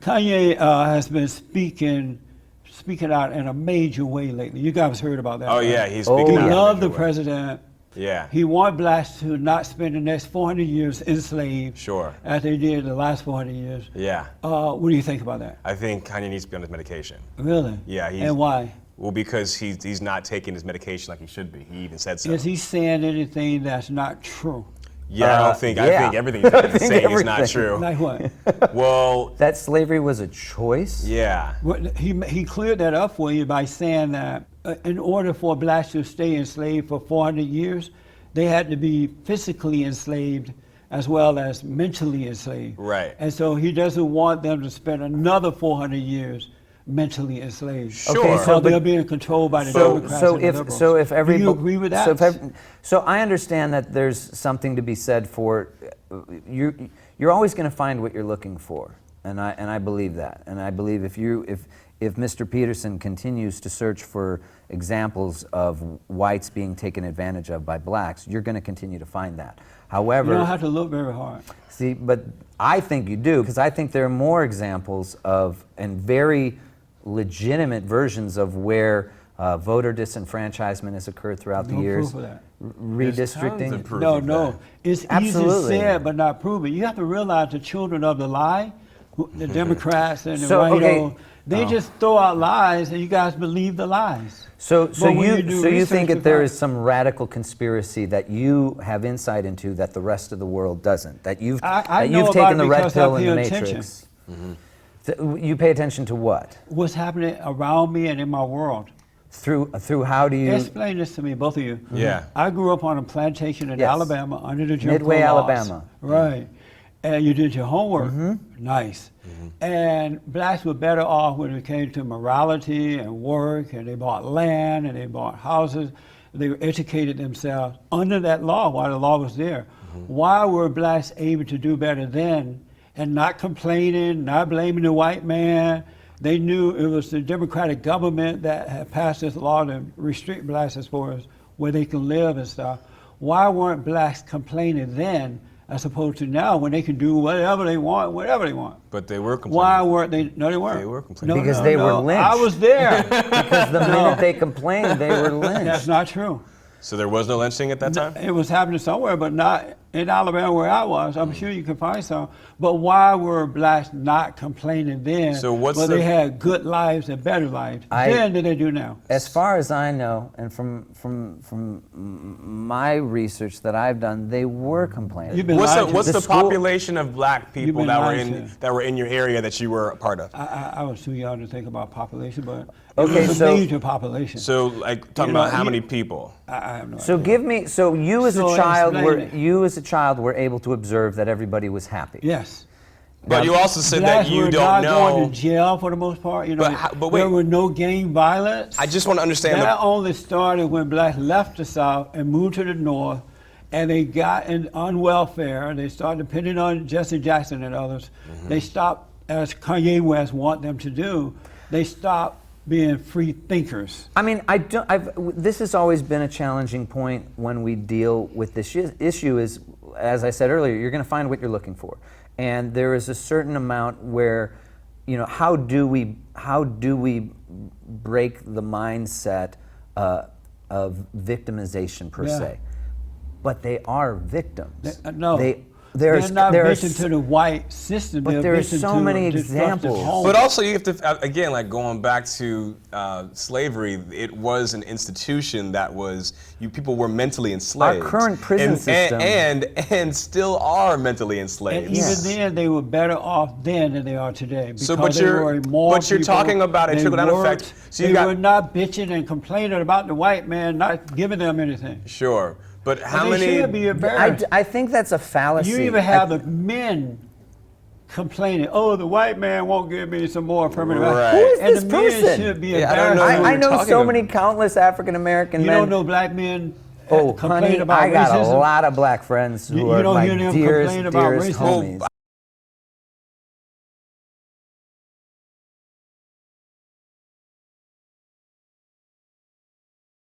Kanye has been speaking out in a major way lately. You guys heard about that? Oh right? yeah, he's speaking out. He in a loved the major way. president. Yeah. He wanted blacks to not spend the next 400 years enslaved. Sure. As they did the last 400 years. Yeah. What do you think about that? I think Kanye needs to be on his medication. Really? Yeah. And why? Well, because he's not taking his medication like he should be. He even said so. Is he saying anything that's not true? Yeah, I think everything he's saying is not true. Like what? Well, that slavery was a choice? Yeah. Well, he cleared that up for you by saying that in order for blacks to stay enslaved for 400 years, they had to be physically enslaved as well as mentally enslaved. Right. And so he doesn't want them to spend another 400 years mentally enslaved. Sure. Okay, so they're being controlled by the Democrats and the liberals. So if every, do you agree with that? So I understand that there's something to be said for you're always going to find what you're looking for, and I believe that, and I believe if Mr. Peterson continues to search for examples of whites being taken advantage of by blacks, you're going to continue to find that. However, you don't have to look very hard. See, but I think you do, because I think there are more examples of, and very legitimate versions of where voter disenfranchisement has occurred throughout the years. Proof of that. Redistricting. No. It's easy said but not proven. You have to realize the children of the lie, the Democrats and the rhino, they just throw out lies and you guys believe the lies. So you think that there is some radical conspiracy that you have insight into that the rest of the world doesn't? That you've taken the red pill in the Matrix. You pay attention to what? What's happening around me and in my world. Through how do you explain this to me, both of you? Yeah. I grew up on a plantation in Alabama under the Jim Crow Midway, laws. Alabama. Right. And you did your homework. Nice. And blacks were better off when it came to morality and work, and they bought land and they bought houses. They educated themselves under that law while the law was there. Why were blacks able to do better then and not complaining, not blaming the white man? They knew it was the Democratic government that had passed this law to restrict blacks as far as where they can live and stuff. Why weren't blacks complaining then as opposed to now when they can do whatever they want, whatever they want? But they were complaining. Why weren't they? No, they weren't. They were complaining. Because they were lynched. I was there. Because the minute they complained, they were lynched. That's not true. So there was no lynching at that time? It was happening somewhere, but not in Alabama where I was. I'm sure you can find some. But why were blacks not complaining then? So they had good lives and better lives then than they do now? As far as I know, and from my research that I've done, they were complaining. What's the population of black people that were in your area that you were a part of? I was too young to think about population, but okay, it was a major population. So, like, talking about how many people? I have no idea. So give me. So you as a child were able to observe that everybody was happy. Yes. But you also said that you don't know. Blacks were not going to jail for the most part. You know, but wait, there were no gang violence. I just want to understand. That only started when blacks left the South and moved to the North, and they got on welfare. They started depending on Jesse Jackson and others. They stopped, as Kanye West want them to do. They stopped being free thinkers. I mean, this has always been a challenging point when we deal with this issue is, as I said earlier, you're going to find what you're looking for. And there is a certain amount where, you know, how do we break the mindset of victimization per se? But they are victims. They're not victim to the white system. But there are so many examples. But also, you have to, again, like going back to slavery, it was an institution that was, people were mentally enslaved. Our current prison system. And still are mentally enslaved. And even then, they were better off then than they are today. So, but you're talking about a trickle-down effect. So they were not bitching and complaining about the white man not giving them anything. Sure. But how many? Should be embarrassed. I think that's a fallacy. You even have the men complaining, "Oh, the white man won't give me some more affirmative action." Who is this and person? Men should be embarrassed. I know so many countless African American men. You don't know black men complain about racism? I got a lot of black friends who are my dearest homies.